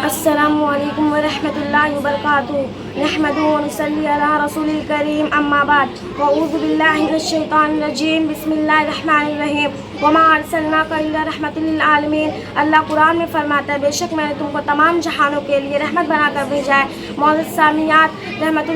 السلام علیکم ورحمۃ اللہ وبرکاتہ نحمدہ ونصلی علی رسول الکریم اما بعد اعوذ باللہ من الشیطان الرجیم بسم اللہ الرحمن الرحیم وما ارسلناک الا رحمۃ للعالمین۔ اللہ قرآن میں فرماتا ہے بے شک میں نے تم کو تمام جہانوں کے لیے رحمت بنا کر بھیجا ہے۔ معزز سامعات، رحمت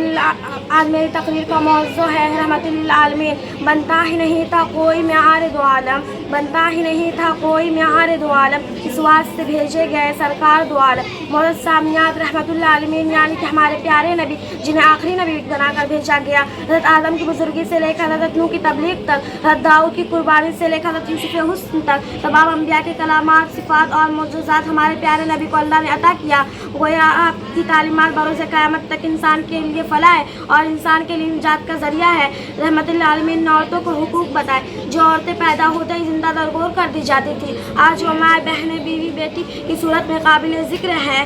آج میری تقریر کا موضوع ہے رحمت للعالمین۔ بنتا ہی نہیں تھا کوئی معیار دو عالم، بنتا ہی نہیں تھا کوئی معیار دو عالم، اس واسطے بھیجے گئے سرکار دو عالم۔ معزز سامعات، رحمت للعالمین یعنی کہ ہمارے پیارے نبی جنہیں آخری نبی بنا کر بھیجا گیا، حضرت آدم کی بزرگی سے لے کر حضرت نوح کی تبلیغ تک، حضرت داؤد کی قربانی سے لے کر حضرت یوسف حسن تک، تمام انبیاء کے کلامات، صفات اور معجزات ہمارے پیارے نبی کو اللہ نے عطا کیا۔ گویا آپ کی تعلیمات بروز قیامت تک انسان کے لیے فلاح اور انسان کے لیے نجات کا ذریعہ ہے۔ رحمت للعالمین نے عورتوں کو حقوق بتائے۔ جو عورتیں پیدا ہوتے ہی زندہ درگور کر دی جاتی تھی، آج وہ ماں، بہنیں، بیوی، بیٹی کی صورت میں قابل ذکر ہیں۔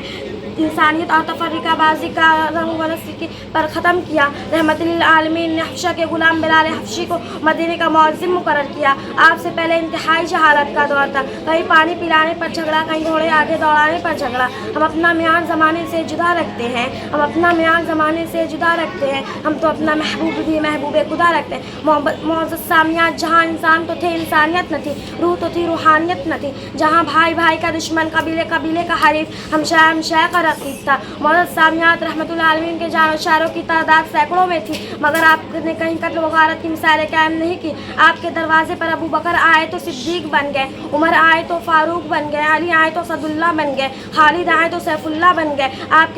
انسانیت اور تفرقہ بازی کا رنگ و نسل پر ختم کیا۔ رحمت للعالمین نے حبشہ کے غلام بلال حبشی کو مدینے کا معظم مقرر کیا۔ آپ سے پہلے انتہائی جہالت کا دور تھا، کہیں پانی پلانے پر جھگڑا، کہیں گھوڑے آگے دوڑانے پر جھگڑا۔ ہم اپنا معیار زمانے سے جدا رکھتے ہیں، ہم اپنا معیار زمانے سے جدا رکھتے ہیں، ہم تو اپنا محبوب بھی محبوب خدا رکھتے ہیں۔ معزز سامعات، جہاں انسان تو تھے انسانیت نہ تھی، روح تو تھی روحانیت نہ تھی، جہاں بھائی بھائی کا دشمن، قبیلے قبیلے کا حریف، ہمشہ کا رقیب تھا۔ معزز سامعات، رحمت العالمین کے جانشاروں کی تعداد سینکڑوں میں تھی، مگر آپ نے کہیں قتل و غارت کی مثالیں قائم نہیں کی۔ آپ کے دروازے پر ابو بکر آئے تو صدیق بن گئے، عمر آئے تو فاروق بن گئے، علی آئے تو اسد اللہ بن گئے، خالد آئے تو سیف اللہ بن گئے۔ آپ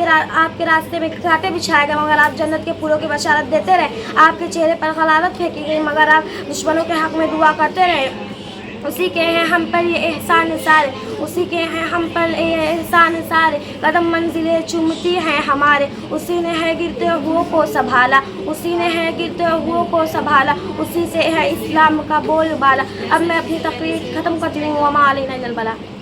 کے راستے میں کانٹے بچھائے گئے، مگر آپ جنت کے پھولوں کی بشارت دیتے رہے۔ آپ کے چہرے پر غلالت پھینکی گئی، مگر آپ دشمنوں کے حق میں دعا کرتے رہے۔ اسی کے ہیں ہم پر یہ احسان سارے، اسی کے ہیں ہم پر یہ احسان سارے، قدم منزلیں چومتی ہیں ہمارے، اسی نے ہے گرتے ہوئے کو سنبھالا، اسی نے ہے گرتے ہوئے کو سنبھالا، اسی سے ہے اسلام کا بول بالا۔ اب میں اپنی تقریر ختم کرتی ہوں۔ وما علینا الا البلاغ۔